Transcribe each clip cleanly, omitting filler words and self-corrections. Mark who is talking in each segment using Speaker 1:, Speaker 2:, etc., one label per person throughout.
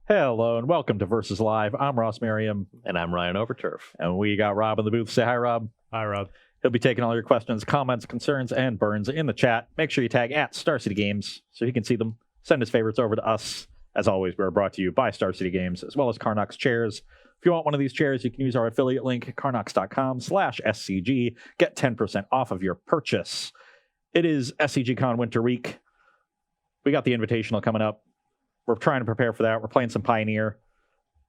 Speaker 1: Hello and welcome to Versus Live. I'm Ross Merriam.
Speaker 2: And I'm Ryan Overturf.
Speaker 1: And we got Rob in the booth. Say hi, Rob.
Speaker 3: Hi, Rob.
Speaker 1: He'll be taking all your questions, comments, concerns, and burns in the chat. Make sure you tag at Star City Games so he can see them. Send his favorites over to us. As always, we're brought to you by Star City Games, as well as Carnox Chairs. If you want one of these chairs, you can use our affiliate link, carnox.com/SCG. Get 10% off of your purchase. It is SCGCon Winter Week. We got the Invitational coming up. We're trying to prepare for that. We're playing some Pioneer.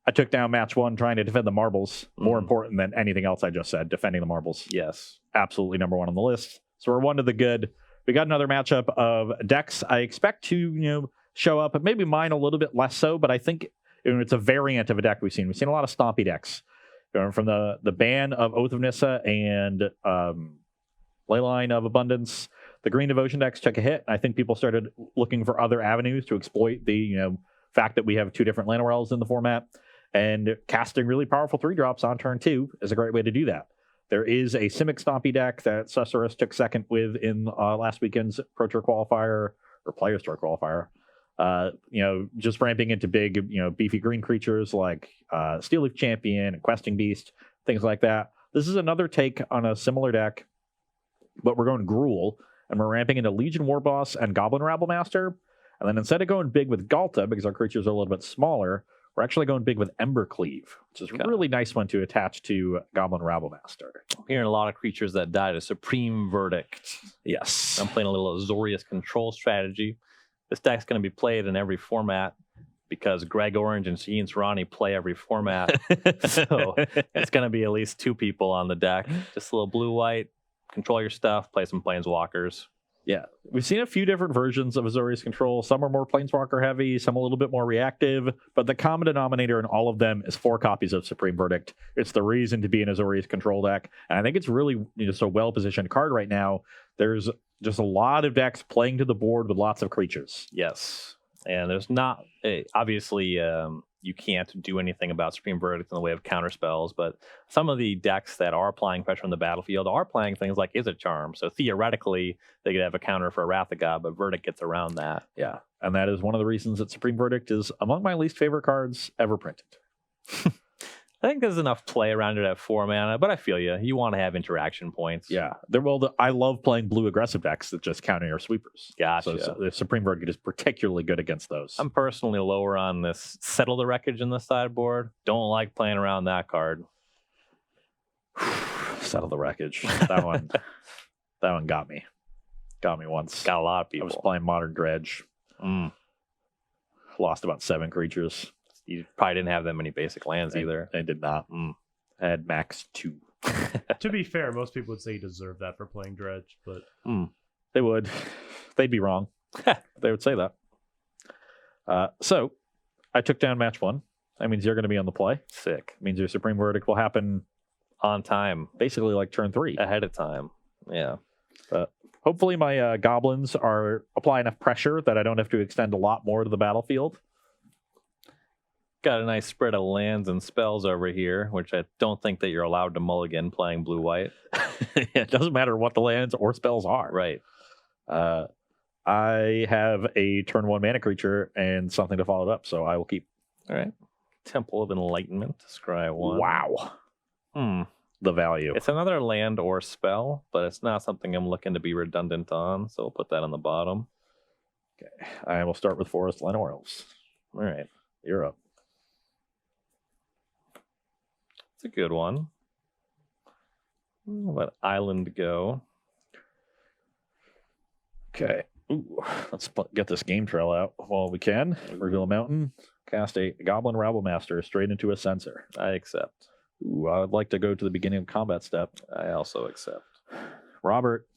Speaker 1: I took down match one trying to defend the marbles. More important than anything else I just said, defending the marbles.
Speaker 2: Yes.
Speaker 1: Absolutely number one on the list. So we're one to the good. We got another matchup of decks I expect to, show up, maybe mine a little bit less so, but I think it's a variant of a deck we've seen. We've seen a lot of stompy decks. From the ban of Oath of Nissa and Leyline of Abundance. The Green Devotion decks took a hit. I think people started looking for other avenues to exploit the fact that we have two different Land Wells in the format. And casting really powerful 3-drops on turn 2 is a great way to do that. There is a Simic Stompy deck that Azorius took second with in last weekend's Pro Tour qualifier, or Players Tour qualifier. Just ramping into big, beefy green creatures like Steel Leaf Champion and Questing Beast, things like that. This is another take on a similar deck, but we're going Gruul. And we're ramping into Legion Warboss and Goblin Rabble Master. And then instead of going big with Galta, because our creatures are a little bit smaller, we're actually going big with Embercleave, which is a really nice one to attach to Goblin Rabble Master.
Speaker 2: I'm hearing a lot of creatures that died. A Supreme Verdict.
Speaker 1: Yes.
Speaker 2: I'm playing a little Azorius control strategy. This deck's going to be played in every format because Greg Orange and Sheen Serrani play every format. So it's going to be at least 2 people on the deck. Just a little blue-white. Control your stuff, play some Planeswalkers.
Speaker 1: Yeah, we've seen a few different versions of Azorius Control. Some are more Planeswalker heavy, some a little bit more reactive, but the common denominator in all of them is 4 copies of Supreme Verdict. It's the reason to be an Azorius Control deck, and I think it's really just a well-positioned card right now. There's just a lot of decks playing to the board with lots of creatures.
Speaker 2: Yes, and there's not, obviously, you can't do anything about Supreme Verdict in the way of counter spells, but some of the decks that are applying pressure on the battlefield are playing things like Is It Charm. So theoretically, they could have a counter for Wrath of God, but Verdict gets around that.
Speaker 1: Yeah, and that is one of the reasons that Supreme Verdict is among my least favorite cards ever printed.
Speaker 2: I think there's enough play around it at 4 mana, but I feel you. You want to have interaction points.
Speaker 1: Yeah, I love playing blue aggressive decks that just counter your sweepers.
Speaker 2: Gotcha.
Speaker 1: So the Supreme Verdict is particularly good against those.
Speaker 2: I'm personally lower on this Settle the Wreckage in the sideboard. Don't like playing around that card.
Speaker 1: Settle the Wreckage. That one got me. Got me once.
Speaker 2: Got a lot of
Speaker 1: I
Speaker 2: people.
Speaker 1: was playing Modern Dredge. Lost about 7 creatures.
Speaker 2: You probably didn't have that many basic lands either.
Speaker 1: I did not. I had max 2.
Speaker 3: To be fair, most people would say you deserve that for playing Dredge, but
Speaker 1: They would. They'd be wrong. They would say that. So, I took down match 1. That means you're going to be on the play.
Speaker 2: Sick.
Speaker 1: It means your Supreme Verdict will happen
Speaker 2: On time.
Speaker 1: basically like turn 3.
Speaker 2: Ahead of time. Yeah.
Speaker 1: Hopefully my goblins apply enough pressure that I don't have to extend a lot more to the battlefield.
Speaker 2: Got a nice spread of lands and spells over here, which I don't think that you're allowed to mulligan playing blue-white.
Speaker 1: It doesn't matter what the lands or spells are.
Speaker 2: Right.
Speaker 1: I have a turn 1 mana creature and something to follow it up, so I will keep.
Speaker 2: All right. Temple of Enlightenment, scry 1.
Speaker 1: Wow. The value.
Speaker 2: It's another land or spell, but it's not something I'm looking to be redundant on, so we'll put that on the bottom.
Speaker 1: Okay. I will start with Forest Llanowar Elves.
Speaker 2: All right.
Speaker 1: You're up.
Speaker 2: It's a good one. Let Island go.
Speaker 1: Okay. Ooh, let's get this game trail out while we can. Reveal a mountain. Cast a Goblin Rabble Master straight into a sensor.
Speaker 2: I accept.
Speaker 1: Ooh, I would like to go to the beginning of combat step.
Speaker 2: I also accept.
Speaker 1: Robert.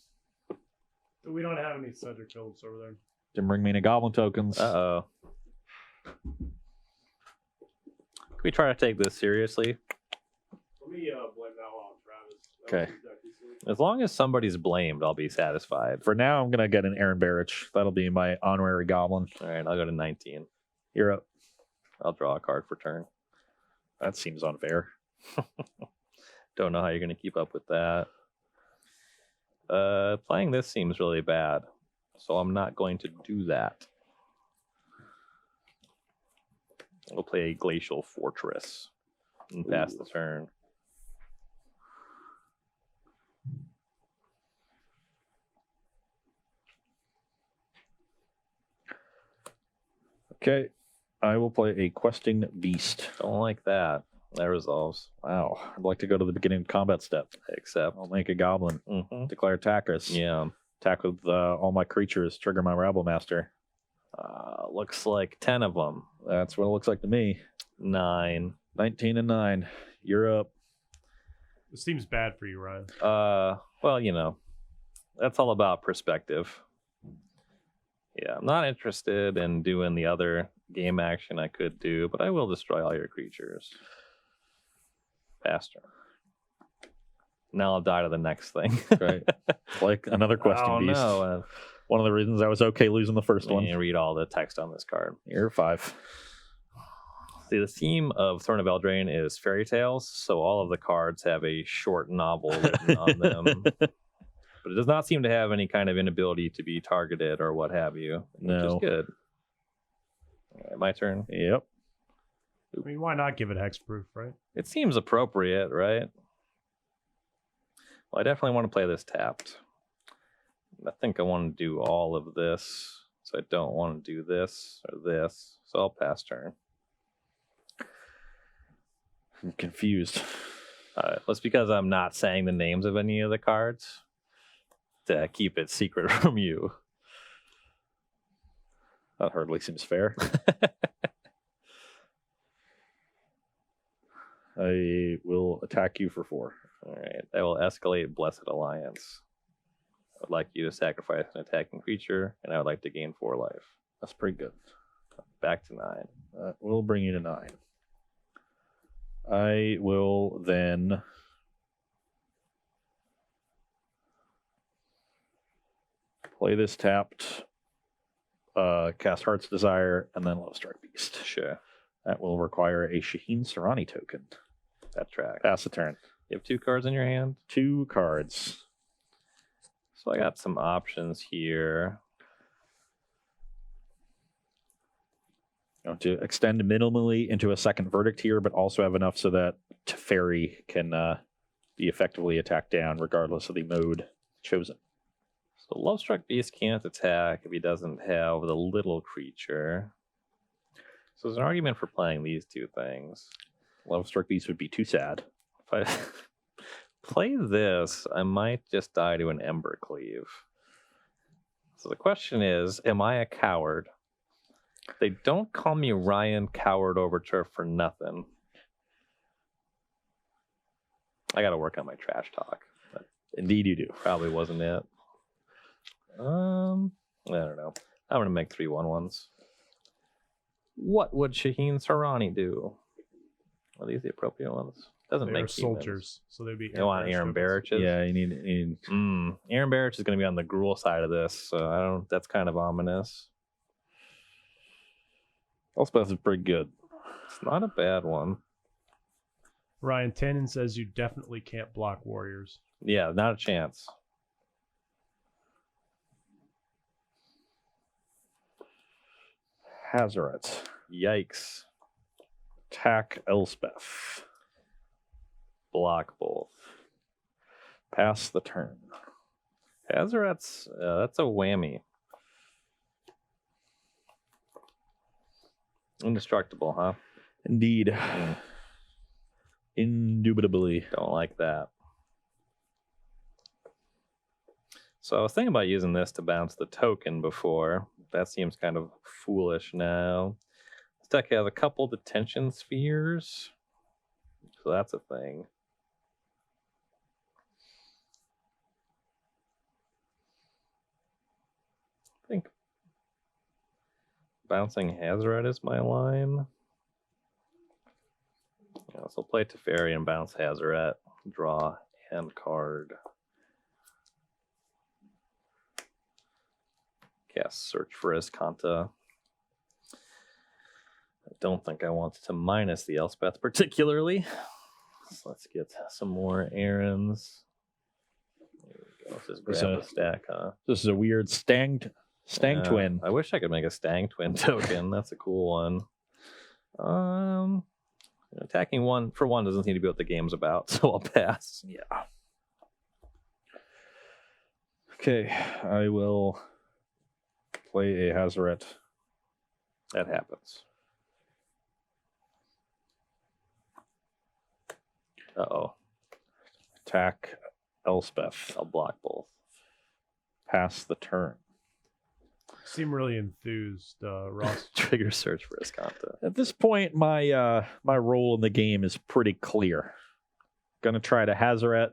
Speaker 3: we don't have any Cedric Phillips over there.
Speaker 1: Didn't bring me any Goblin tokens.
Speaker 2: Uh-oh. Can we try to take this seriously?
Speaker 3: Let me blame that one on Travis.
Speaker 1: Okay.
Speaker 2: As long as somebody's blamed, I'll be satisfied.
Speaker 1: For now, I'm going to get an Aaron Barrich. That'll be my honorary Goblin.
Speaker 2: All right, I'll go to 19.
Speaker 1: You're up.
Speaker 2: I'll draw a card for turn.
Speaker 1: That seems unfair.
Speaker 2: Don't know how you're going to keep up with that. Playing this seems really bad, so I'm not going to do that. We'll play a Glacial Fortress and pass the turn.
Speaker 1: Okay. I will play a Questing Beast.
Speaker 2: Don't like that. That resolves.
Speaker 1: Wow. I'd like to go to the beginning combat step.
Speaker 2: Except.
Speaker 1: I'll make a goblin.
Speaker 2: Mm-hmm.
Speaker 1: Declare attackers.
Speaker 2: Yeah.
Speaker 1: Attack with all my creatures. Trigger my Rabble Master.
Speaker 2: Looks like 10 of them.
Speaker 1: That's what it looks like to me.
Speaker 2: 9.
Speaker 1: 19 and 9. You're up.
Speaker 3: It seems bad for you, Ryan.
Speaker 2: Well, you know, that's all about perspective. Yeah, I'm not interested in doing the other game action I could do, but I will destroy all your creatures. Faster. Now I'll die to the next thing.
Speaker 1: Right. Like another Questing Beast.
Speaker 2: No.
Speaker 1: One of the reasons I was okay losing the first one.
Speaker 2: You read all the text on this card.
Speaker 1: You're 5.
Speaker 2: See, the theme of Thorn of Eldraine is fairy tales, so all of the cards have a short novel written on them. But it does not seem to have any kind of inability to be targeted or what have you, which is good. All right, my turn.
Speaker 1: Yep.
Speaker 3: I mean, why not give it hexproof, right?
Speaker 2: It seems appropriate, right? Well, I definitely want to play this tapped. I think I want to do all of this, so I don't want to do this or this, so I'll pass turn.
Speaker 1: I'm confused.
Speaker 2: That's because I'm not saying the names of any of the cards to keep it secret from you.
Speaker 1: That hardly seems fair. I will attack you for 4.
Speaker 2: All right, I will escalate Blessed Alliance. I would like you to sacrifice an attacking creature, and I would like to gain 4 life.
Speaker 1: That's pretty good.
Speaker 2: Back to 9.
Speaker 1: We'll bring you to 9. I will then play this tapped, cast Heart's Desire, and then Lovestruck Beast.
Speaker 2: Sure.
Speaker 1: That will require a Shaheen Sarani token.
Speaker 2: That track.
Speaker 1: Pass the turn.
Speaker 2: You have 2 cards in your hand?
Speaker 1: 2 cards.
Speaker 2: So I got some options here.
Speaker 1: You know, to extend minimally into a second verdict here, but also have enough so that Teferi can be effectively attacked down regardless of the mode chosen.
Speaker 2: So Lovestruck Beast can't attack if he doesn't have the little creature. So there's an argument for playing these 2 things.
Speaker 1: Lovestruck Beast would be too sad.
Speaker 2: If I play this, I might just die to an Ember Cleave. So the question is, am I a coward? They don't call me Ryan Coward Overture for nothing. I got to work on my trash talk.
Speaker 1: Indeed you do.
Speaker 2: Probably wasn't it. I don't know. I'm going to make 3 1/1s. What would Shaheen Sarani do? Are these the appropriate ones? Doesn't
Speaker 3: They're
Speaker 2: make
Speaker 3: soldiers, so they'd be.
Speaker 2: You want Aaron Barraches?
Speaker 1: Yeah, you need
Speaker 2: Aaron Barrach is going to be on the Gruul side of this, so I don't. That's kind of ominous.
Speaker 1: Elspeth is pretty good.
Speaker 2: It's not a bad one.
Speaker 3: Ryan Tannen says you definitely can't block warriors.
Speaker 2: Yeah, not a chance.
Speaker 1: Hazaret.
Speaker 2: Yikes.
Speaker 1: Attack Elspeth.
Speaker 2: Block both.
Speaker 1: Pass the turn.
Speaker 2: Hazaret's that's a whammy. Indestructible, huh?
Speaker 1: Indeed. Indubitably.
Speaker 2: Don't like that. So I was thinking about using this to bounce the token before. That seems kind of foolish now. This deck has a couple detention spheres. So that's a thing. I think bouncing Hazaret is my line. Yeah, so play Teferi and bounce Hazaret. Draw hand card. Cast Search for Escanta. I don't think I want to minus the Elspeth particularly. So let's get some more errands. There we go. Let's just grab a stack, huh?
Speaker 1: This is a weird Stang twin.
Speaker 2: I wish I could make a Stang Twin token. That's a cool one. Attacking one for one doesn't seem to be what the game's about, so I'll pass.
Speaker 1: Yeah. Okay, I will play a Hazoret.
Speaker 2: That happens. Uh-oh.
Speaker 1: Attack Elspeth.
Speaker 2: I'll block both.
Speaker 1: Pass the turn.
Speaker 3: Seem really enthused, Ross.
Speaker 2: Trigger search for Escanta.
Speaker 1: At this point, my role in the game is pretty clear. Gonna try to Hazoret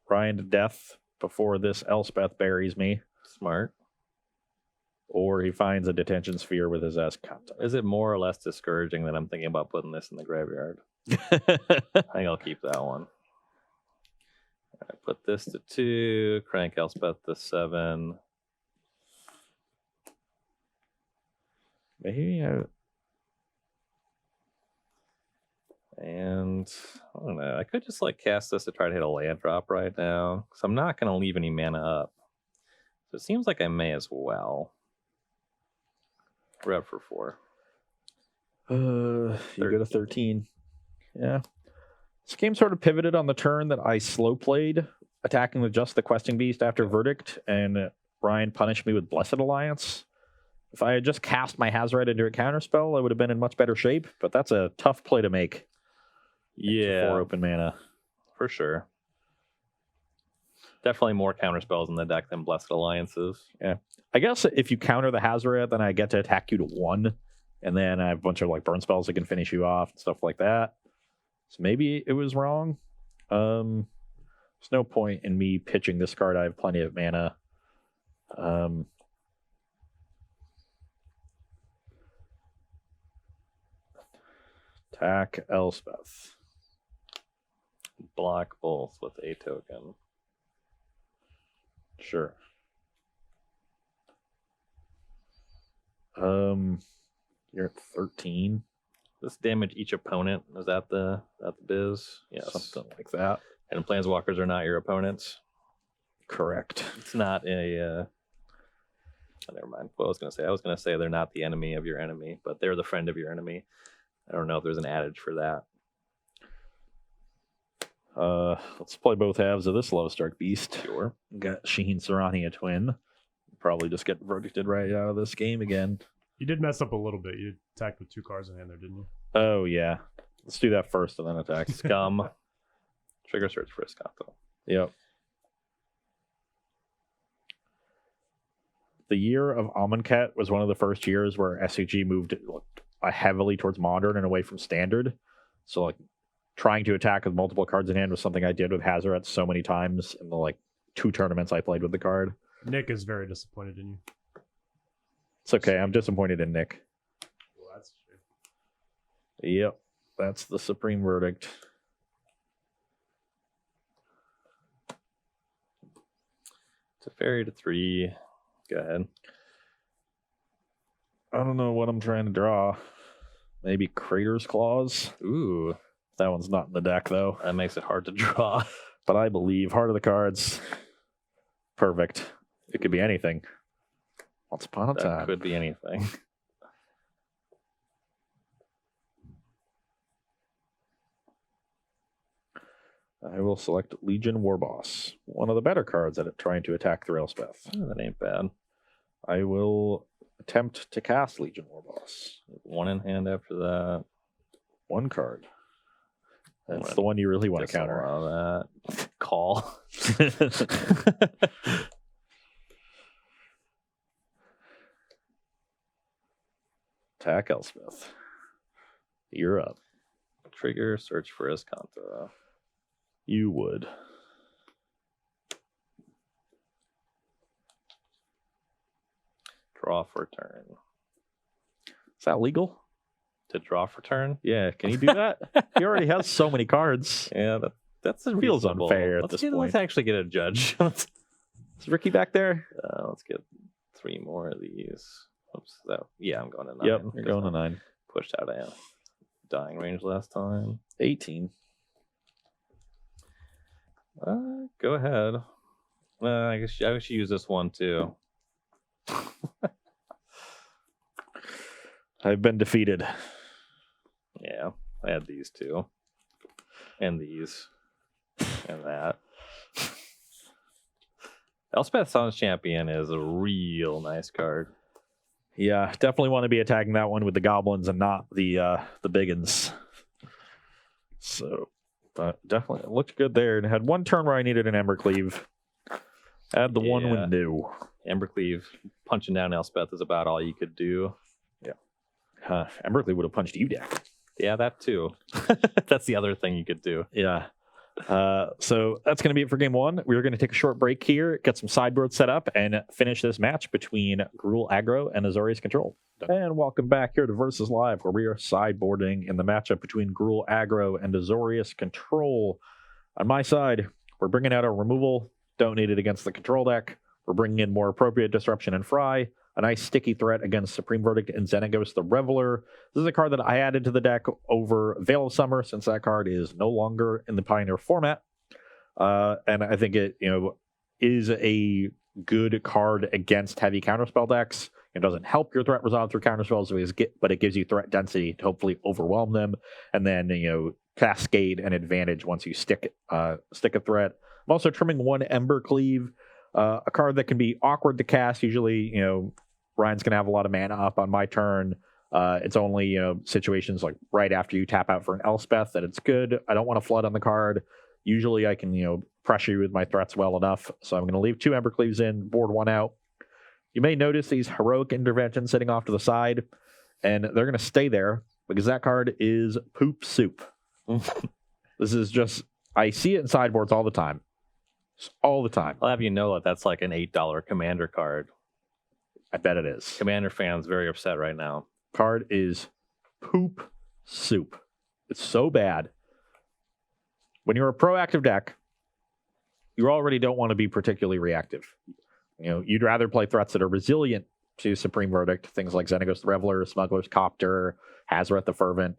Speaker 1: Ryan to death before this Elspeth buries me,
Speaker 2: Smart.
Speaker 1: or he finds a detention sphere with his Escanta.
Speaker 2: Is it more or less discouraging that I'm thinking about putting this in the graveyard? I think I'll keep that one. I put this to 2, crank Elspeth to 7.
Speaker 1: Maybe
Speaker 2: And I don't know. I could just like cast this to try to hit a land drop right now, because I'm not going to leave any mana up. So it seems like I may as well. We're up for 4.
Speaker 1: you go to 13. Yeah. This game sort of pivoted on the turn that I slow played, attacking with just the Questing Beast after Verdict, and Ryan punished me with Blessed Alliance. If I had just cast my Hazoret into a counterspell, I would have been in much better shape, but that's a tough play to make.
Speaker 2: Yeah,
Speaker 1: 4 open mana.
Speaker 2: for sure. Definitely more counterspells in the deck than Blessed Alliances.
Speaker 1: Yeah. I guess if you counter the Hazoret, then I get to attack you to 1, and then I have a bunch of like burn spells that can finish you off and stuff like that. So maybe it was wrong. There's no point in me pitching this card. I have plenty of mana. Attack Elspeth.
Speaker 2: Block both with a token.
Speaker 1: Sure. You're at 13.
Speaker 2: This damage each opponent. Is that the biz? Yes.
Speaker 1: Something like that.
Speaker 2: And planeswalkers are not your opponents.
Speaker 1: Correct.
Speaker 2: It's not a. Never mind. What I was going to say they're not the enemy of your enemy, but they're the friend of your enemy. I don't know if there's an adage for that.
Speaker 1: Let's play both halves of this Lovestruck Beast.
Speaker 2: Sure.
Speaker 1: Got Sheen Serrani a twin. Probably just get verdicted right out of this game again.
Speaker 3: You did mess up a little bit. You attacked with 2 cards in hand there, didn't you?
Speaker 1: Oh, yeah. Let's do that first and then attack.
Speaker 2: Scum. Trigger search for Escanta.
Speaker 1: Yep. The year of Amonkhet was one of the first years where SCG moved heavily towards modern and away from standard. So, like, trying to attack with multiple cards in hand was something I did with Hazoret so many times in the, like, 2 tournaments I played with the card.
Speaker 3: Nick is very disappointed in you.
Speaker 1: It's okay. I'm disappointed in Nick.
Speaker 3: Well, that's a shame.
Speaker 1: Yep. That's the supreme verdict.
Speaker 2: Teferi to 3. Go ahead.
Speaker 1: I don't know what I'm trying to draw. Maybe Crater's Claws.
Speaker 2: Ooh,
Speaker 1: That one's not in the deck, though.
Speaker 2: that makes it hard to draw.
Speaker 1: But I believe Heart of the Cards. Perfect. It could be anything. Once upon a
Speaker 2: That
Speaker 1: time.
Speaker 2: could be anything.
Speaker 1: I will select Legion Warboss. One of the better cards at it, trying to attack through Elspeth.
Speaker 2: Oh, that ain't bad.
Speaker 1: I will attempt to cast Legion Warboss.
Speaker 2: 1 in hand after that.
Speaker 1: 1 card. That's
Speaker 2: Wanna
Speaker 1: the one you really want to counter.
Speaker 2: disallow that. Call.
Speaker 1: Attack Elspeth. You're up.
Speaker 2: Trigger search for Escanta.
Speaker 1: You would.
Speaker 2: Draw for turn.
Speaker 1: Is that legal?
Speaker 2: To draw for turn?
Speaker 1: Yeah, can you do that? He already has so many cards.
Speaker 2: Yeah, that's
Speaker 1: Feels
Speaker 2: reasonable.
Speaker 1: unfair at
Speaker 2: Let's
Speaker 1: this
Speaker 2: get-
Speaker 1: point.
Speaker 2: Let's actually get a judge. Let's
Speaker 1: Is Ricky back there?
Speaker 2: let's get 3 more of these. Oops. Yeah, I'm going to 9.
Speaker 1: Yep, you're going to 9.
Speaker 2: Pushed out of dying range last time.
Speaker 1: 18.
Speaker 2: Go ahead. I guess I should use this one too.
Speaker 1: I've been defeated.
Speaker 2: Yeah, I had these two. And these. And that. Elspeth Suns Champion is a real nice card.
Speaker 1: Yeah, definitely want to be attacking that one with the goblins and not the biggins. So, but definitely it looked good there. And had one turn where I needed an Embercleave. Had the one with new.
Speaker 2: Embercleave punching down Elspeth is about all you could do.
Speaker 1: Yeah. Embercleave would have punched you down.
Speaker 2: Yeah, that too. That's the other thing you could do.
Speaker 1: Yeah. So that's going to be it for game one. We're going to take a short break here, get some sideboards set up, and finish this match between Gruul Aggro and Azorius Control. And welcome back here to Versus Live, where we are sideboarding in the matchup between Gruul Aggro and Azorius Control. On my side, we're bringing out our removal. Don't need it against the control deck. We're bringing in more appropriate Disruption and Fry. A nice sticky threat against Supreme Verdict and Xenagos the Reveler. This is a card that I added to the deck over Veil of Summer, since that card is no longer in the Pioneer format. And I think it, is a good card against heavy counterspell decks. It doesn't help your threat resolve through counterspells, but it gives you threat density to hopefully overwhelm them, and then cascade an advantage once you stick a threat. I'm also trimming one Embercleave, a card that can be awkward to cast. Usually, Ryan's going to have a lot of mana up on my turn. It's only situations like right after you tap out for an Elspeth that it's good. I don't want to flood on the card. Usually I can pressure you with my threats well enough. So I'm going to leave two Embercleaves in, board one out. You may notice these heroic interventions sitting off to the side, and they're going to stay there because that card is poop soup. This is just, I see it in sideboards all the time. All the time.
Speaker 2: I'll have you know that that's like an $8 commander card.
Speaker 1: I bet it is.
Speaker 2: Commander fans very upset right now.
Speaker 1: Card is poop soup. It's so bad. When you're a proactive deck, you already don't want to be particularly reactive. You'd rather play threats that are resilient to Supreme Verdict, things like Xenagos the Reveler, Smuggler's Copter, Hazoret the Fervent,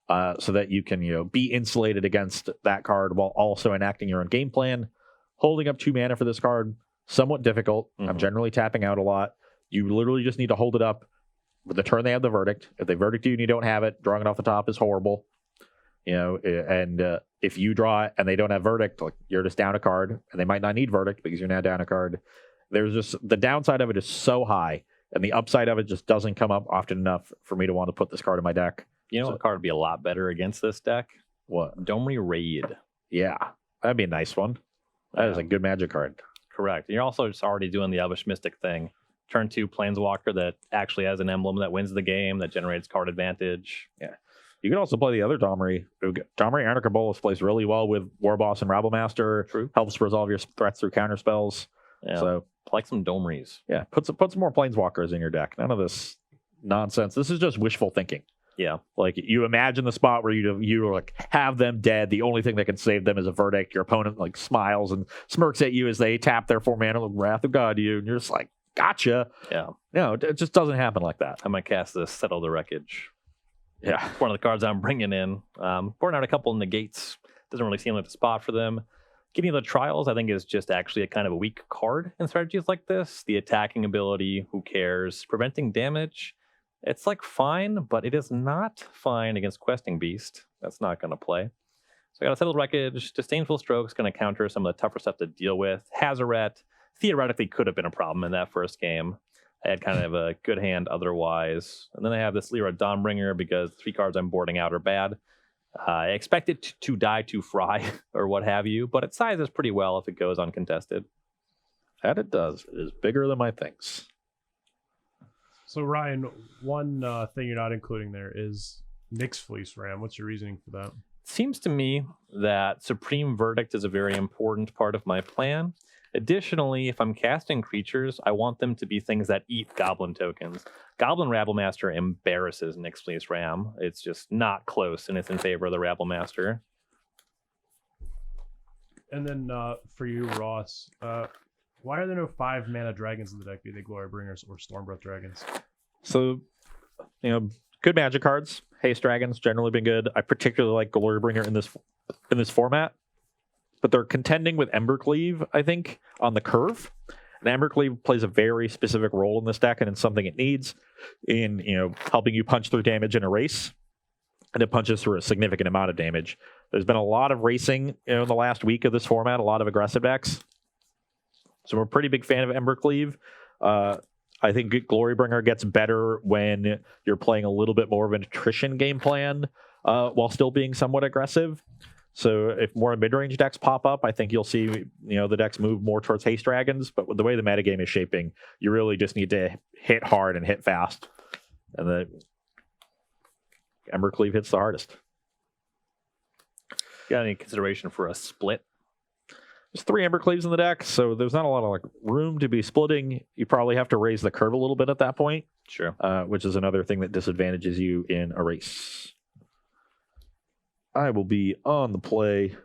Speaker 1: so that you can be insulated against that card while also enacting your own game plan. Holding up 2 mana for this card, somewhat difficult. Mm-hmm. I'm generally tapping out a lot. You literally just need to hold it up. With the turn they have the Verdict. If they Verdict you and you don't have it, drawing it off the top is horrible. And if you draw it and they don't have Verdict, like you're just down a card, and they might not need Verdict because you're now down a card. There's just, the downside of it is so high, and the upside of it just doesn't come up often enough for me to want to put this card in my deck.
Speaker 2: What card would be a lot better against this deck?
Speaker 1: What?
Speaker 2: Domri Raid.
Speaker 1: Yeah, that'd be a nice one. That is a good Magic card.
Speaker 2: Correct. And you're also just already doing the Elvish Mystic thing. Turn 2 Planeswalker that actually has an emblem that wins the game, that generates card advantage.
Speaker 1: Yeah. You can also play the other Domri. Domri Anarchabolus plays really well with Warboss and Rabblemaster.
Speaker 2: True.
Speaker 1: Helps resolve your threats through counterspells.
Speaker 2: Yeah.
Speaker 1: So
Speaker 2: like some Domries.
Speaker 1: Yeah. Put some more Planeswalkers in your deck. None of this nonsense. This is just wishful thinking.
Speaker 2: Yeah.
Speaker 1: Like, you imagine the spot where you like have them dead. The only thing that can save them is a Verdict. Your opponent like smiles and smirks at you as they tap their 4 mana Wrath of God to you, and you're just like, gotcha.
Speaker 2: Yeah.
Speaker 1: No, it just doesn't happen like that.
Speaker 2: I might cast this Settle the Wreckage.
Speaker 1: Yeah.
Speaker 2: One of the cards I'm bringing in. Pouring out a couple negates. Doesn't really seem like the spot for them. Getting the Trials, I think, is just actually a kind of a weak card in strategies like this. The attacking ability, who cares? Preventing damage, it's like fine, but it is not fine against Questing Beast. That's not going to play. So I got a Settled Wreckage. Disdainful Stroke's going to counter some of the tougher stuff to deal with. Hazoret theoretically could have been a problem in that first game. I had kind of a good hand otherwise. And then I have this Lyra Dawnbringer because the 3 cards I'm boarding out are bad. I expect it to die to Fry or what have you, but it sizes pretty well if it goes uncontested.
Speaker 1: That it does. It is bigger than my things.
Speaker 3: So, Ryan, one thing you're not including there is Nyx Fleece Ram. What's your reasoning for that?
Speaker 2: Seems to me that Supreme Verdict is a very important part of my plan. Additionally, if I'm casting creatures, I want them to be things that eat goblin tokens. Goblin Rabblemaster embarrasses Nyx Fleece Ram. It's just not close, and it's in favor of the Rabblemaster.
Speaker 3: And then for you, Ross, why are there no 5 mana dragons in the deck, be they Glory Bringers or Stormbreath Dragons?
Speaker 1: So, good Magic cards. Haste Dragons generally been good. I particularly like Glorybringer in this format. But they're contending with Embercleave, I think, on the curve. And Embercleave plays a very specific role in this deck, and it's something it needs in, helping you punch through damage in a race. and it punches through a significant amount of damage. There's been a lot of racing in the last week of this format, a lot of aggressive decks. So I'm a pretty big fan of Embercleave. I think Glorybringer gets better when you're playing a little bit more of an attrition game plan while still being somewhat aggressive. So if more mid-range decks pop up, I think you'll see the decks move more towards Haste Dragons. But with the way the metagame is shaping, you really just need to hit hard and hit fast. And the Embercleave hits the hardest.
Speaker 2: Got any consideration for a split?
Speaker 1: There's 3 Embercleaves in the deck, so there's not a lot of room to be splitting. You probably have to raise the curve a little bit at that point.
Speaker 2: Sure.
Speaker 1: Which is another thing that disadvantages you in a race. I will be on the play.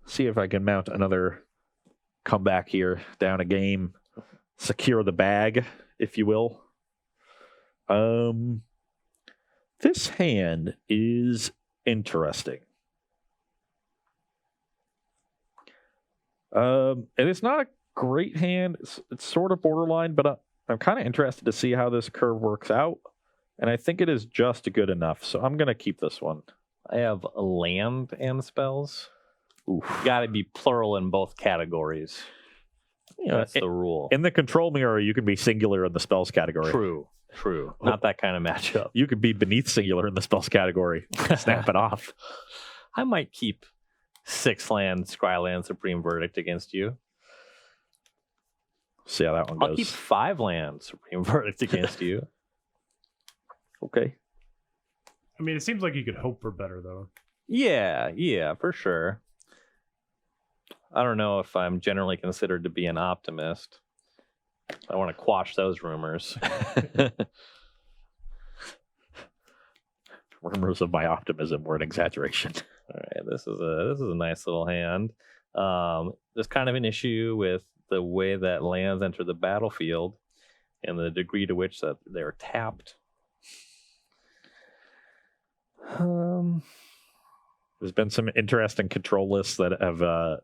Speaker 1: See if I can mount another comeback here. Down a game. Secure the bag, if you will. This hand is interesting. And it's not a great hand. It's sort of borderline, but I'm kind of interested to see how this curve works out. And I think it is just good enough. So I'm going to keep this one.
Speaker 2: I have land and spells.
Speaker 1: Oof.
Speaker 2: Got to be plural in both categories. That's the rule.
Speaker 1: In the control mirror, you can be singular in the spells category.
Speaker 2: True. Not that kind of matchup.
Speaker 1: You could be beneath singular in the spells category. Snap it off.
Speaker 2: I might keep 6 land, Scryland, Supreme Verdict against you.
Speaker 1: See how that one goes.
Speaker 2: I'll keep 5 land, Supreme Verdict against you.
Speaker 1: Okay.
Speaker 3: I mean, it seems like you could hope for better, though.
Speaker 2: Yeah, for sure. I don't know if I'm generally considered to be an optimist. I want to quash those rumors.
Speaker 1: Rumors of my optimism were an exaggeration.
Speaker 2: All right, this is a nice little hand. There's kind of an issue with the way that lands enter the battlefield and the degree to which that they're tapped.
Speaker 1: There's been some interesting control lists that have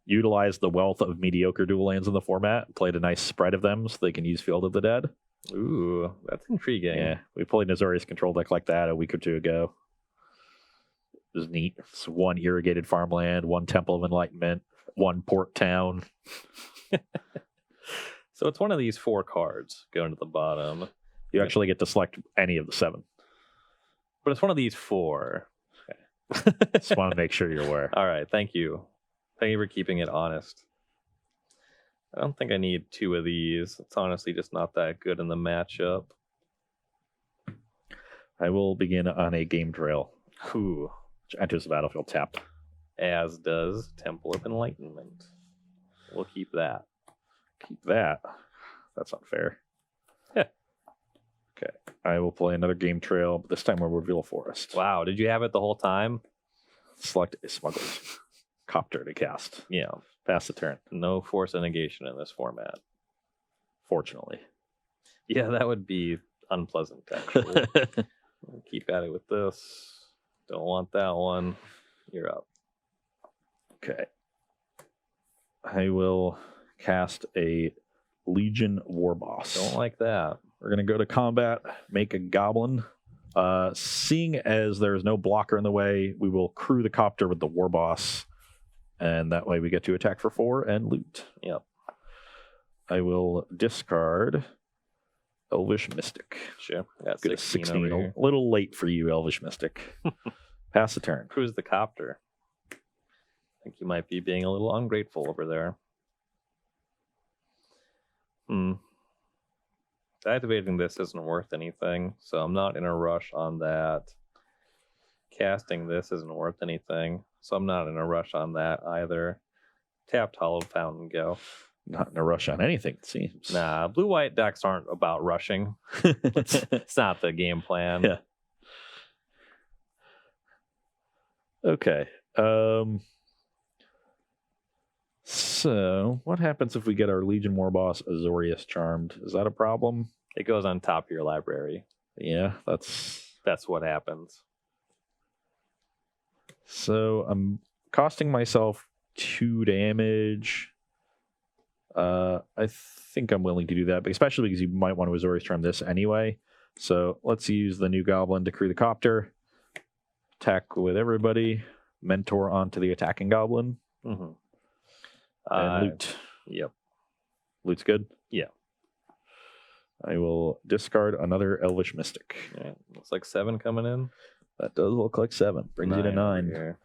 Speaker 1: utilized the wealth of mediocre dual lands in the format, played a nice spread of them so they can use Field of the Dead.
Speaker 2: Ooh, that's intriguing.
Speaker 1: Yeah, we played an Azorius control deck like that a week or two ago. It was neat. It's 1 irrigated farmland, 1 Temple of Enlightenment, 1 port town.
Speaker 2: So it's one of these 4 cards going to the bottom.
Speaker 1: You actually get to select any of the 7.
Speaker 2: But it's one of these 4.
Speaker 1: Just want to make sure you're aware.
Speaker 2: All right, thank you. Thank you for keeping it honest. I don't think I need 2 of these. It's honestly just not that good in the matchup.
Speaker 1: I will begin on a game trail,
Speaker 2: Ooh,
Speaker 1: which enters the battlefield tapped.
Speaker 2: as does Temple of Enlightenment. We'll keep that.
Speaker 1: Keep that. That's unfair.
Speaker 2: Yeah.
Speaker 1: Okay. I will play another game trail, but this time we'll reveal forest.
Speaker 2: Wow, did you have it the whole time?
Speaker 1: Select a smuggler's copter to cast.
Speaker 2: Yeah.
Speaker 1: Pass the turn.
Speaker 2: No force of negation in this format.
Speaker 1: Fortunately.
Speaker 2: Yeah, that would be unpleasant, actually. Keep at it with this. Don't want that one. You're up.
Speaker 1: Okay. I will cast a Legion War Boss.
Speaker 2: Don't like that.
Speaker 1: We're going to go to combat, make a goblin. Seeing as there's no blocker in the way, we will crew the copter with the War Boss. And that way we get to attack for 4 and loot.
Speaker 2: Yep.
Speaker 1: I will discard Elvish Mystic.
Speaker 2: Sure. Got
Speaker 1: Good
Speaker 2: 16 over here.
Speaker 1: A little late for you, Elvish Mystic. Pass the turn.
Speaker 2: Cruise the copter. I think you might be being a little ungrateful over there. Activating this isn't worth anything, so I'm not in a rush on that. Casting this isn't worth anything, so I'm not in a rush on that either. Tapped Hollow Fountain, go.
Speaker 1: Not in a rush on anything, it seems.
Speaker 2: Nah, blue-white decks aren't about rushing. It's not the game plan.
Speaker 1: Yeah. Okay. So, what happens if we get our Legion War Boss Azorius charmed? Is that a problem?
Speaker 2: It goes on top of your library.
Speaker 1: Yeah, that's
Speaker 2: what happens.
Speaker 1: So, I'm costing myself 2 damage. I think I'm willing to do that, but especially because you might want to Azorius charm this anyway. So, let's use the new goblin to crew the copter. Attack with everybody. Mentor onto the attacking goblin.
Speaker 2: Mm-hmm.
Speaker 1: And loot.
Speaker 2: Yep.
Speaker 1: Loot's good?
Speaker 2: Yeah.
Speaker 1: I will discard another Elvish Mystic.
Speaker 2: Yeah. Looks like 7 coming in.
Speaker 1: That does look like 7. Brings you to 9.
Speaker 2: Here.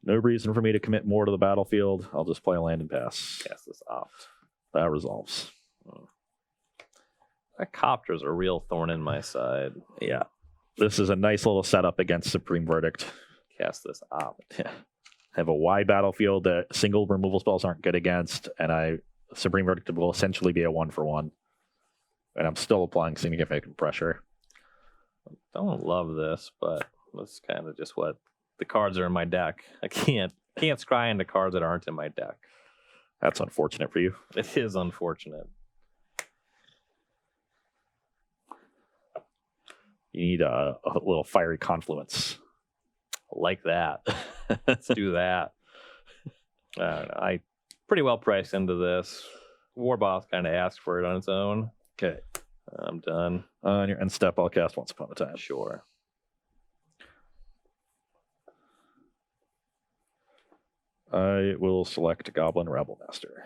Speaker 1: No reason for me to commit more to the battlefield. I'll just play a land and pass.
Speaker 2: Cast this opt.
Speaker 1: That resolves.
Speaker 2: That copter's a real thorn in my side.
Speaker 1: Yeah. This is a nice little setup against Supreme Verdict.
Speaker 2: Cast this opt.
Speaker 1: Yeah. Have a wide battlefield that single removal spells aren't good against, and Supreme Verdict will essentially be a 1-for-1. And I'm still applying significant pressure.
Speaker 2: Don't love this, but that's kind of just what the cards are in my deck. I can't scry into cards that aren't in my deck.
Speaker 1: That's unfortunate for you.
Speaker 2: It is unfortunate.
Speaker 1: You need a little fiery confluence.
Speaker 2: Like that. Let's do that. I don't know. I pretty well priced into this. Warboss kind of asked for it on its own.
Speaker 1: Okay.
Speaker 2: I'm done.
Speaker 1: On your end step, I'll cast Once Upon a Time.
Speaker 2: Sure.
Speaker 1: I will select Goblin Rabble Master.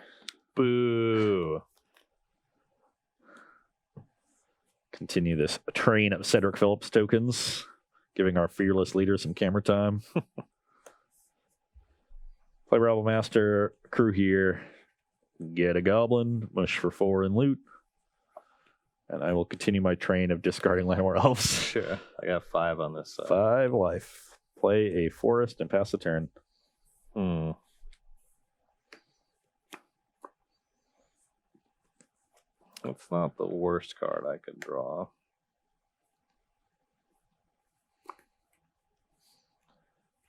Speaker 2: Boo.
Speaker 1: Continue this train of Cedric Phillips tokens, giving our fearless leader some camera time. Play Rabble Master, crew here. Get a Goblin, mush for 4 and loot. And I will continue my train of discarding Llanowar Elves.
Speaker 2: Sure. I got 5 on this side.
Speaker 1: 5 life. Play a forest and pass the turn.
Speaker 2: That's not the worst card I could draw.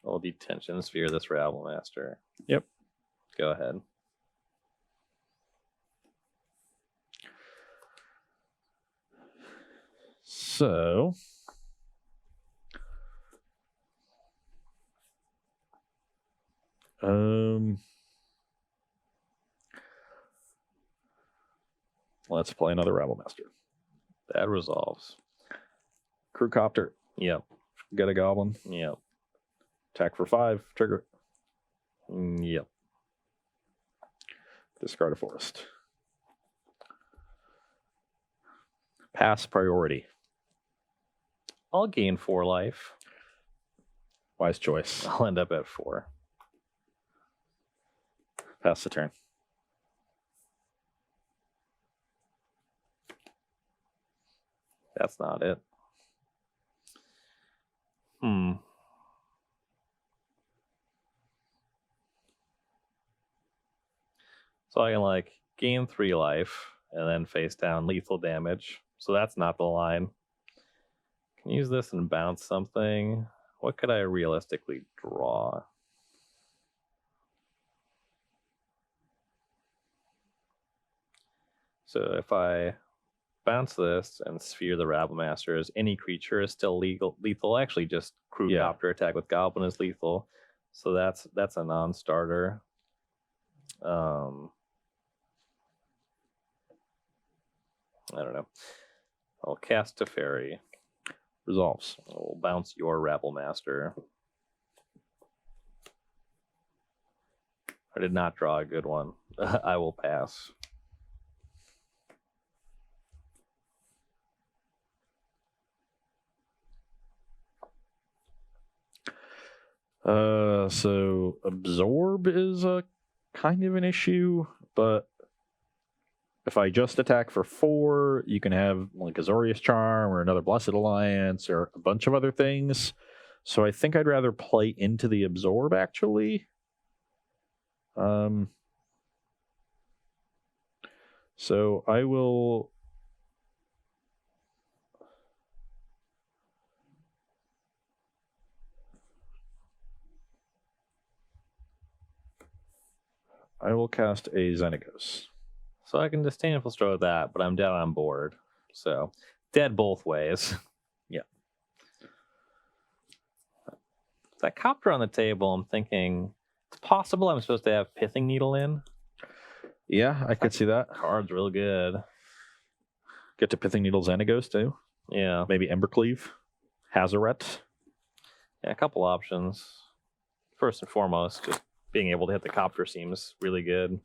Speaker 2: I'll Detention Sphere this Rabble Master.
Speaker 1: Yep.
Speaker 2: Go ahead.
Speaker 1: So let's play another Rabble Master.
Speaker 2: That resolves.
Speaker 1: Crew Copter.
Speaker 2: Yep.
Speaker 1: Get a Goblin.
Speaker 2: Yep.
Speaker 1: Attack for 5. Trigger.
Speaker 2: Yep.
Speaker 1: Discard a forest. Pass priority.
Speaker 2: I'll gain 4 life.
Speaker 1: Wise choice.
Speaker 2: I'll end up at 4.
Speaker 1: Pass the turn.
Speaker 2: That's not it. So I can gain 3 life and then face down lethal damage. So that's not the line. Can use this and bounce something. What could I realistically draw? So if I bounce this and sphere the Rabble Masters, any creature is still lethal. Actually, just Crew Copter attack with Goblin is lethal. So that's a non-starter. I don't know. I'll cast Teferi.
Speaker 1: Resolves.
Speaker 2: I'll bounce your Rabble Master. I did not draw a good one. I will pass.
Speaker 1: So Absorb is a kind of an issue, but if I just attack for 4, you can have Azorius Charm or another Blessed Alliance or a bunch of other things. So I think I'd rather play into the Absorb, actually. So I will... cast a Xenagos.
Speaker 2: So I can Disdainful Stroke with that, but I'm down on board. So dead both ways.
Speaker 1: Yeah.
Speaker 2: That Copter on the table, I'm thinking it's possible I'm supposed to have Pithing Needle in.
Speaker 1: Yeah, I could see that.
Speaker 2: Card's real good.
Speaker 1: Get to Pithing Needle Xenagos too.
Speaker 2: Yeah.
Speaker 1: Maybe Embercleave. Hazaret.
Speaker 2: Yeah, a couple options. First and foremost, just being able to hit the copter seems really good.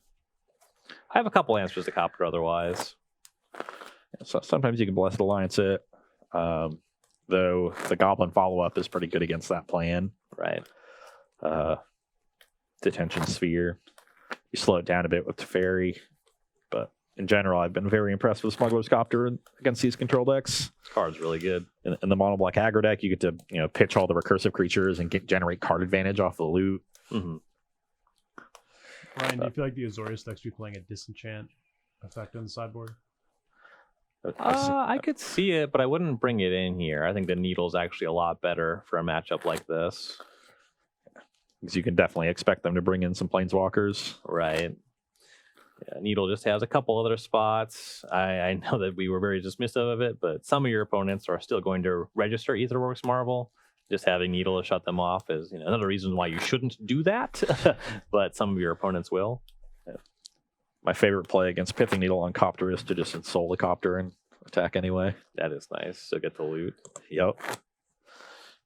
Speaker 2: I have a couple answers to copter otherwise.
Speaker 1: So sometimes you can Blessed Alliance it, though the Goblin follow-up is pretty good against that plan.
Speaker 2: Right.
Speaker 1: Detention Sphere. You slow it down a bit with Teferi, but in general, I've been very impressed with Smuggler's Copter against these control decks.
Speaker 2: This card's really good.
Speaker 1: In the mono black aggro deck, you get to pitch all the recursive creatures and generate card advantage off the loot.
Speaker 2: Mm-hmm.
Speaker 3: Ryan, do you feel like the Azorius decks be playing a disenchant effect on the sideboard?
Speaker 2: I could see it, but I wouldn't bring it in here. I think the Needle's actually a lot better for a matchup like this.
Speaker 1: Because you can definitely expect them to bring in some Planeswalkers.
Speaker 2: Right. Yeah, Needle just has a couple other spots. I know that we were very dismissive of it, but some of your opponents are still going to register Aetherworks Marvel. Just having Needle to shut them off is another reason why you shouldn't do that, but some of your opponents will.
Speaker 1: Yeah. My favorite play against Pithing Needle on Copter is to just Ensoul the Copter and attack anyway.
Speaker 2: That is nice. So get the loot.
Speaker 1: Yep.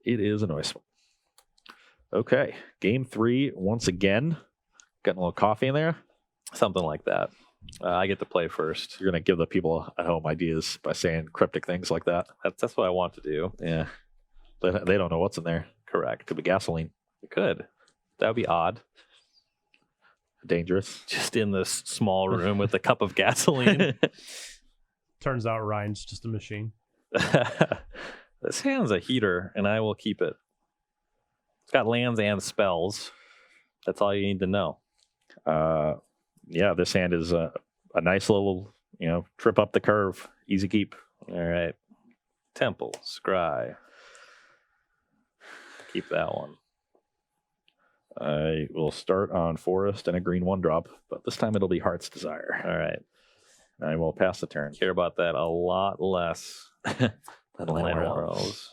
Speaker 1: It is a nice one. Okay. Game 3, once again. Getting a little coffee in there.
Speaker 2: Something like that. I get to play first.
Speaker 1: You're going to give the people at home ideas by saying cryptic things like that.
Speaker 2: That's what I want to do.
Speaker 1: Yeah. They don't know what's in there.
Speaker 2: Correct.
Speaker 1: Could be gasoline.
Speaker 2: It could. That would be odd.
Speaker 1: Dangerous.
Speaker 2: Just in this small room with a cup of gasoline.
Speaker 3: Turns out Ryan's just a machine.
Speaker 2: This hand's a heater, and I will keep it. It's got lands and spells. That's all you need to know.
Speaker 1: Yeah, this hand is a nice little, trip up the curve. Easy keep.
Speaker 2: All right. Temple, Scry. Keep that one.
Speaker 1: I will start on Forest and a green 1-drop, but this time it'll be Heart's Desire.
Speaker 2: All right.
Speaker 1: I will pass the turn.
Speaker 2: Care about that a lot less than
Speaker 1: Land
Speaker 2: Land
Speaker 1: Wells.
Speaker 2: Wells.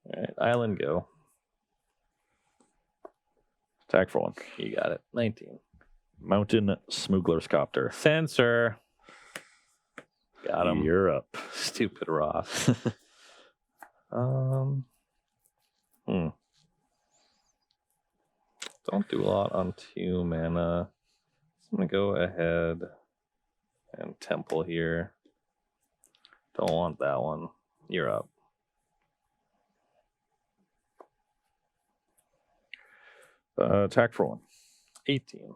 Speaker 2: All right. Island go.
Speaker 1: Attack for 1.
Speaker 2: You got it. 19.
Speaker 1: Mountain Smuggler's Copter.
Speaker 2: Censor. Got him.
Speaker 1: You're up.
Speaker 2: Stupid Ross. Don't do a lot on 2 mana. I'm going to go ahead and Temple here. Don't want that one. You're up.
Speaker 1: Attack for 1.
Speaker 2: 18.